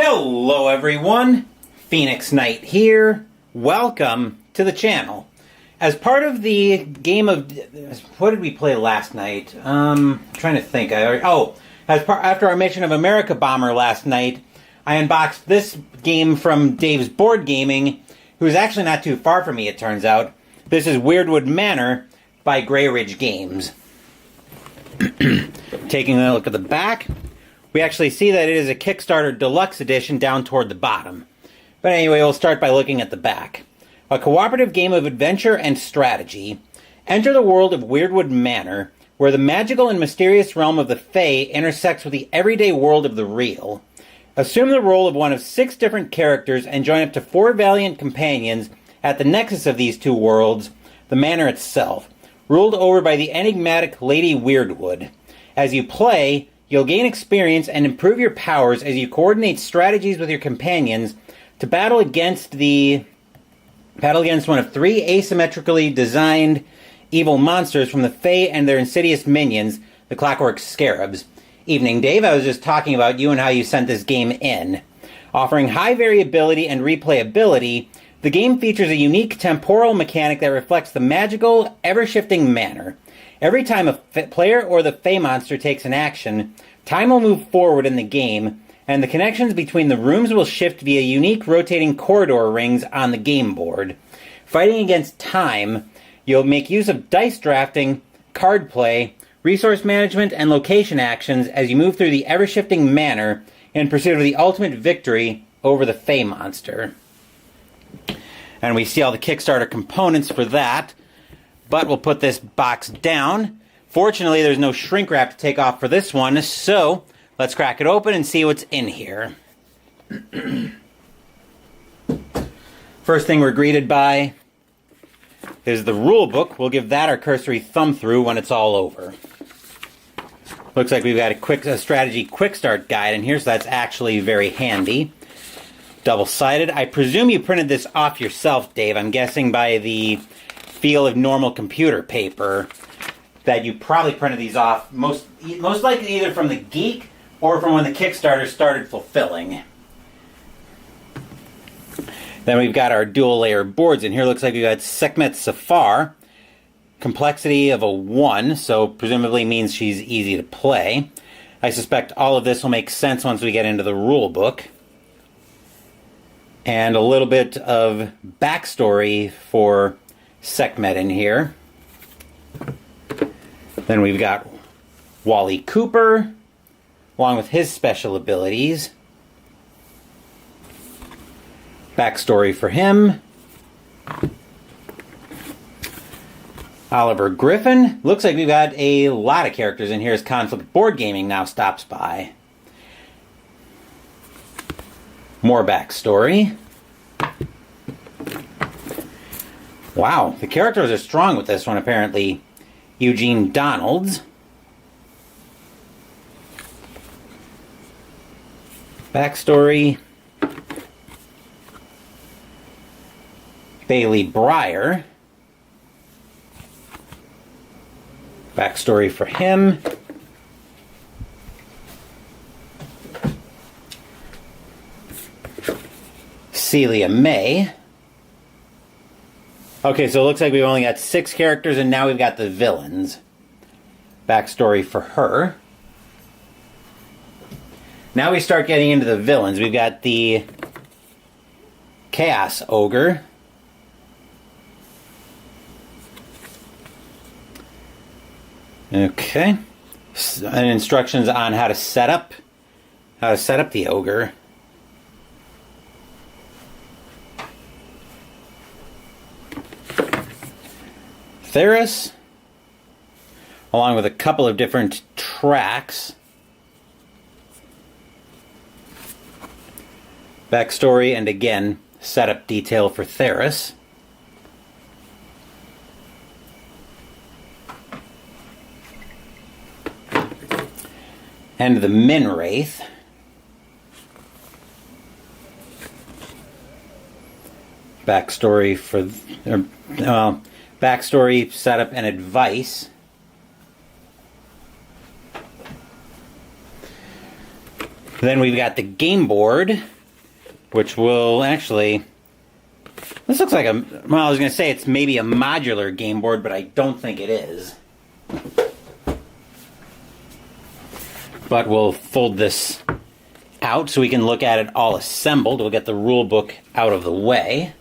Hello everyone, Phoenix Knight here. Welcome to the channel. As part of the game of... What did we play last night? I'm trying to think. After our Mission of America Bomber last night, I unboxed this game from Dave's Board Gaming, who's actually not too far from me, it turns out. This is Weirdwood Manor by Greyridge Games. Taking a look at the back, we actually see that it is a Kickstarter Deluxe Edition down toward the bottom. But anyway, we'll start by looking at the back. A cooperative game of adventure and strategy. Enter the world of Weirdwood Manor, where the magical and mysterious realm of the Fae intersects with the everyday world of the real. Assume the role of one of 6 different characters and join up to 4 valiant companions at the nexus of these two worlds, the manor itself, ruled over by the enigmatic Lady Weirdwood. As you play, you'll gain experience and improve your powers as you coordinate strategies with your companions to battle against one of 3 asymmetrically designed evil monsters from the Fae and their insidious minions, the Clockwork Scarabs. Evening, Dave. I was just talking about you and how you sent this game in. Offering high variability and replayability, the game features a unique temporal mechanic that reflects the magical, ever-shifting manor. Every time a player or the Fae monster takes an action, time will move forward in the game, and the connections between the rooms will shift via unique rotating corridor rings on the game board. Fighting against time, you'll make use of dice drafting, card play, resource management, and location actions as you move through the ever-shifting manor in pursuit of the ultimate victory over the Fae monster. And we see all the Kickstarter components for that, but we'll put this box down. Fortunately, there's no shrink wrap to take off for this one, so let's crack it open and see what's in here. First thing we're greeted by is the rule book. We'll give that our cursory thumb through when it's all over. Looks like we've got a strategy quick start guide in here, so that's actually very handy. Double-sided. I presume you printed this off yourself, Dave. I'm guessing by the feel of normal computer paper that you probably printed these off most likely either from the Geek or from when the Kickstarter started fulfilling. Then we've got our dual layer boards in here. Looks like we've got Sekhmet Safar. Complexity of a 1, so presumably means she's easy to play. I suspect all of this will make sense once we get into the rule book. And a little bit of backstory for Sekhmet in here. Then we've got Wally Cooper, along with his special abilities. Backstory for him. Oliver Griffin. Looks like we've got a lot of characters in here as Conflict Board Gaming now stops by. More backstory. Wow, the characters are strong with this one, apparently. Eugene Donalds. Backstory. Bailey Breyer. Backstory for him. Celia May. Okay, so it looks like we've only got 6 characters, and now we've got the villains. Backstory for her. Now we start getting into the villains. We've got the Chaos Ogre. Okay. And instructions on how to set up the ogre. Theris, along with a couple of different tracks. Backstory and again, setup detail for Theris. And the Minwraith. Backstory for... backstory, setup, and advice. Then we've got the game board, which will actually... This looks like a... Well, I was going to say it's maybe a modular game board, but I don't think it is. But we'll fold this out so we can look at it all assembled. We'll get the rule book out of the way.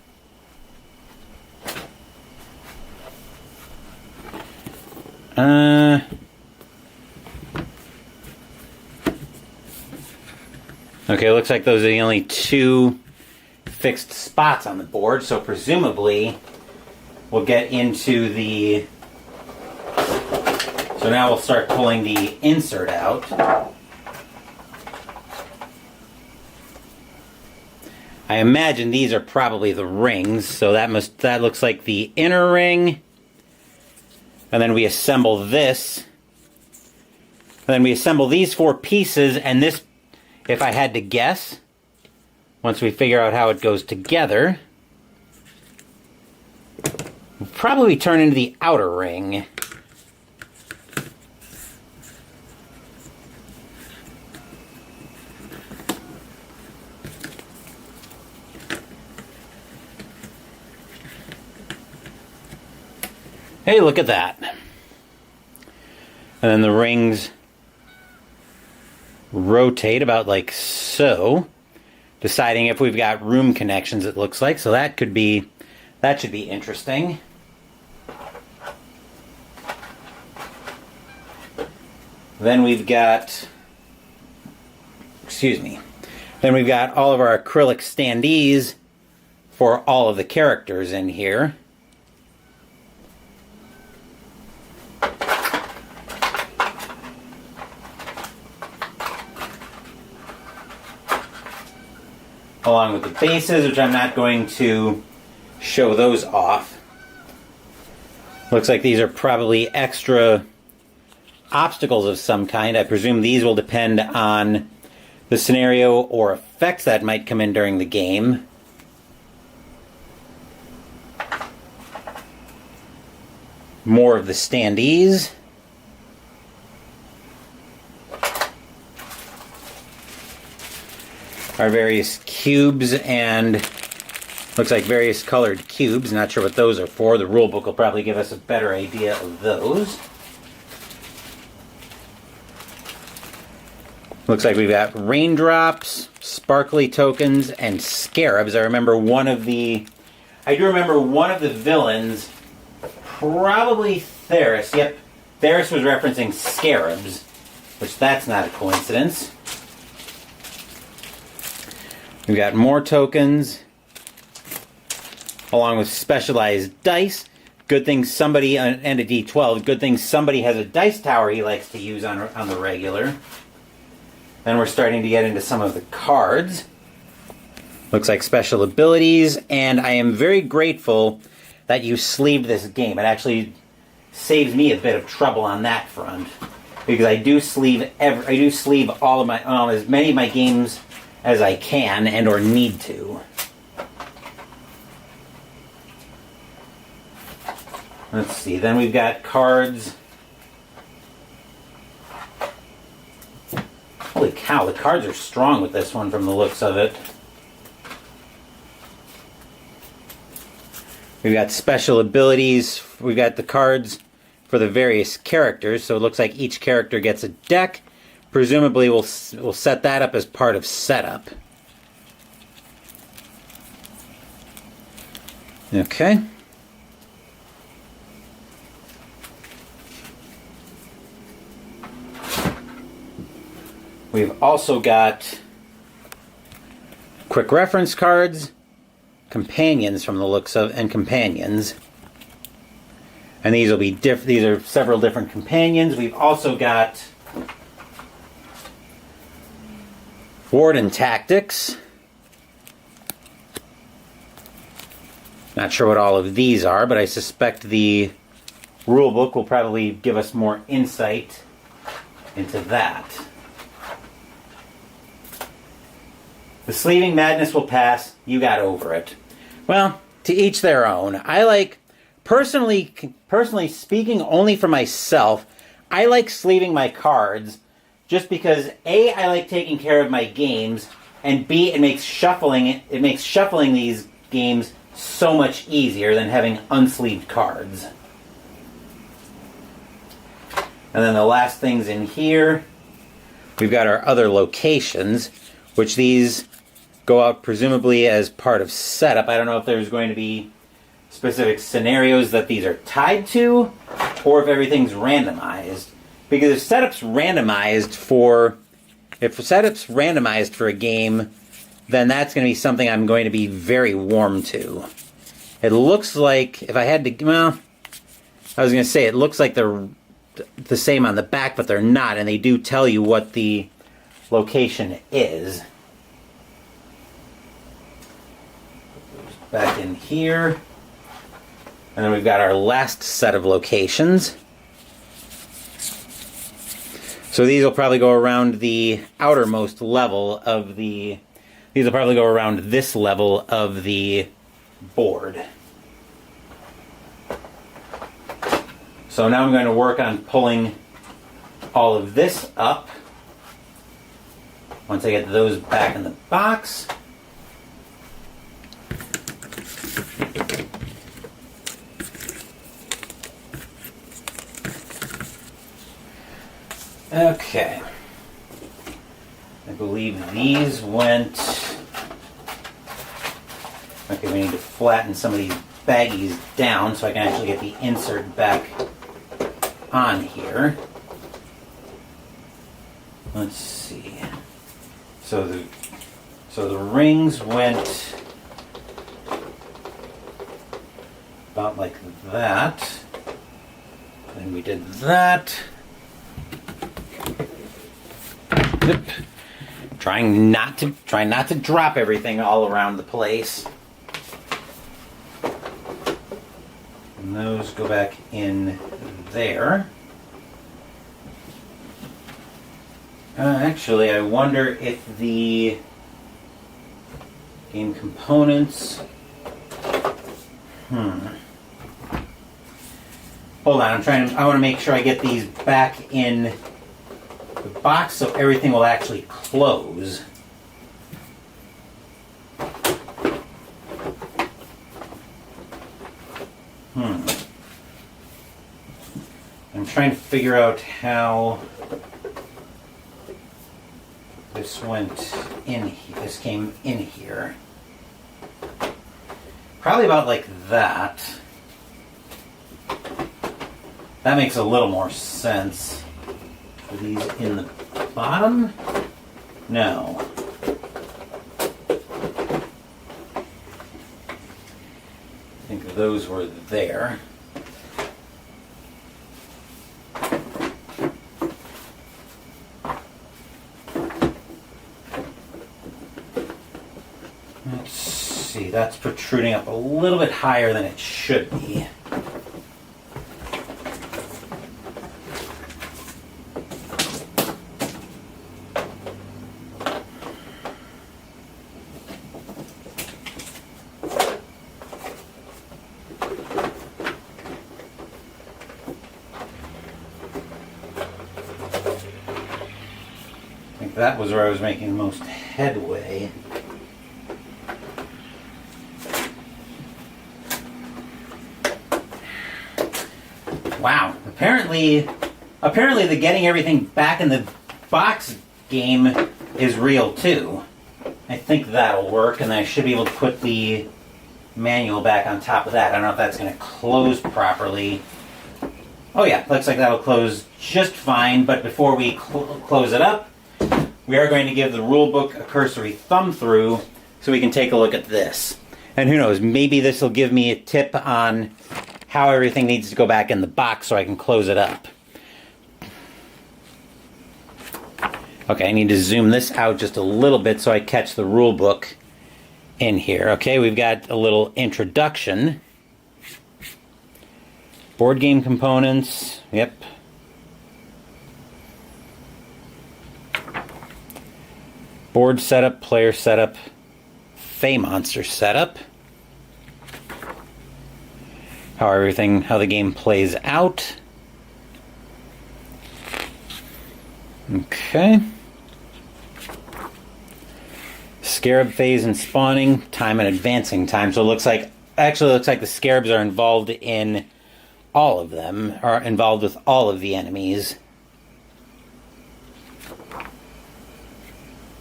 Okay, looks like those are the only two fixed spots on the board, so presumably we'll get into the... So now we'll start pulling the insert out. I imagine these are probably the rings, so that looks like the inner ring. And then we assemble this. And then we assemble these four pieces, and this, if I had to guess, once we figure out how it goes together, will probably turn into the outer ring. Hey, look at that. And then the rings rotate about like so, deciding if we've got room connections, it looks like. So that should be interesting. Then we've got, then we've got all of our acrylic standees for all of the characters in here. Along with the bases, which I'm not going to show those off. Looks like these are probably extra obstacles of some kind. I presume these will depend on the scenario or effects that might come in during the game. More of the standees. Our various cubes and looks like various colored cubes. Not sure what those are for. The rule book will probably give us a better idea of those. Looks like we've got raindrops, sparkly tokens, and scarabs. I do remember one of the villains, probably Theris. Yep, Theris was referencing scarabs, which that's not a coincidence. We've got more tokens, along with specialized dice. Good thing somebody, and a D12, good thing somebody has a dice tower he likes to use on the regular. Then we're starting to get into some of the cards. Looks like special abilities, and I am very grateful that you sleeved this game. It actually saves me a bit of trouble on that front, because I do sleeve all of my, as many of my games as I can and or need to. Let's see, then we've got cards. Holy cow, the cards are strong with this one from the looks of it. We've got special abilities. We've got the cards for the various characters, so it looks like each character gets a deck. Presumably we'll set that up as part of setup. Okay. We've also got quick reference cards, companions from the looks of, and companions. And these will be these are several different companions. We've also got Warden Tactics. Not sure what all of these are, but I suspect the rulebook will probably give us more insight into that. The sleeving madness will pass. You got over it. Well, to each their own. I like, personally speaking only for myself, I like sleeving my cards just because A, I like taking care of my games, and B, it makes shuffling these games so much easier than having unsleeved cards. And then the last things in here, we've got our other locations, which these go out presumably as part of setup. I don't know if there's going to be specific scenarios that these are tied to, or if everything's randomized. Because if setup's randomized for a game, then that's going to be something I'm going to be very warm to. It looks like, if I had to, well, I was going to say it looks like they're the same on the back, but they're not, and they do tell you what the location is. Back in here. And then we've got our last set of locations. So these will probably go around the outermost level of the... These will probably go around this level of the board. So now I'm going to work on pulling all of this up. Once I get those back in the box. Okay. I believe these went... Okay, we need to flatten some of these baggies down so I can actually get the insert back on here. Let's see. So the rings went about like that. Then we did that. Yep. Trying not to drop everything all around the place. And those go back in there. Actually, I wonder if the game components... Hold on, I want to make sure I get these back in the box so everything will actually close. I'm trying to figure out how this went in here. This came in here. Probably about like that. That makes a little more sense. Are these in the bottom? No. I think those were there. Let's see, that's protruding up a little bit higher than it should be. That was where I was making the most headway. Wow. Apparently the getting everything back in the box game is real too. I think that'll work, and I should be able to put the manual back on top of that. I don't know if that's going to close properly. Oh yeah, looks like that'll close just fine, but before we close it up, we are going to give the rule book a cursory thumb through so we can take a look at this. And who knows, maybe this will give me a tip on how everything needs to go back in the box so I can close it up. Okay, I need to zoom this out just a little bit so I catch the rule book in here. Okay, we've got a little introduction. Board game components, yep. Board setup, player setup, Fey Monster setup. How the game plays out. Okay. Scarab phase and spawning, time and advancing time. So it looks like the scarabs are involved in all of them, are involved with all of the enemies.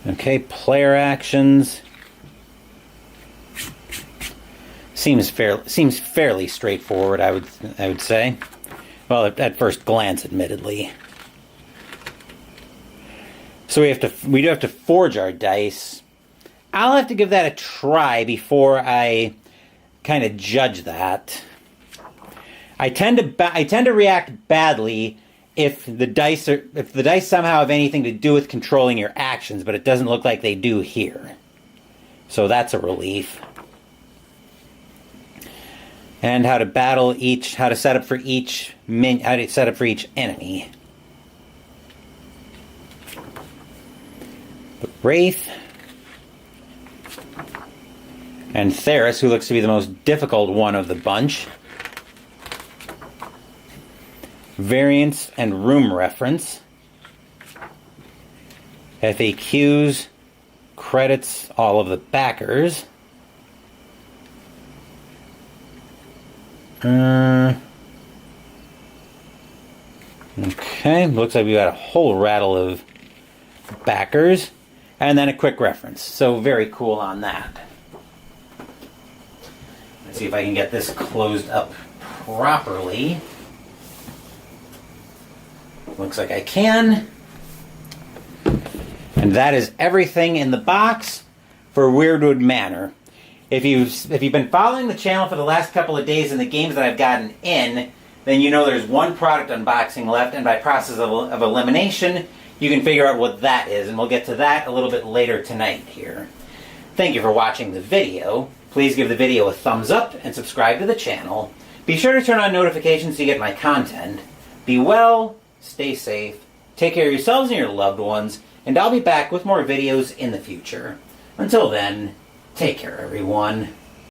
Okay, player actions. Seems fairly straightforward, I would say. Well, at first glance, admittedly. So we do have to forge our dice. I'll have to give that a try before I kind of judge that. I tend to react badly if the dice somehow have anything to do with controlling your actions, but it doesn't look like they do here. So that's a relief. And how to set up for each enemy. The Wraith and Theris, who looks to be the most difficult one of the bunch. Variants and room reference. FAQs, credits all of the backers. Okay, looks like we got a whole rattle of backers. And then a quick reference. So very cool on that. Let's see if I can get this closed up properly. Looks like I can. And that is everything in the box for Weirdwood Manor. If you've been following the channel for the last couple of days and the games that I've gotten in, then you know there's one product unboxing left, and by process of elimination, you can figure out what that is, and we'll get to that a little bit later tonight here. Thank you for watching the video. Please give the video a thumbs up and subscribe to the channel. Be sure to turn on notifications to get my content. Be well, stay safe, take care of yourselves and your loved ones, and I'll be back with more videos in the future. Until then, take care, everyone.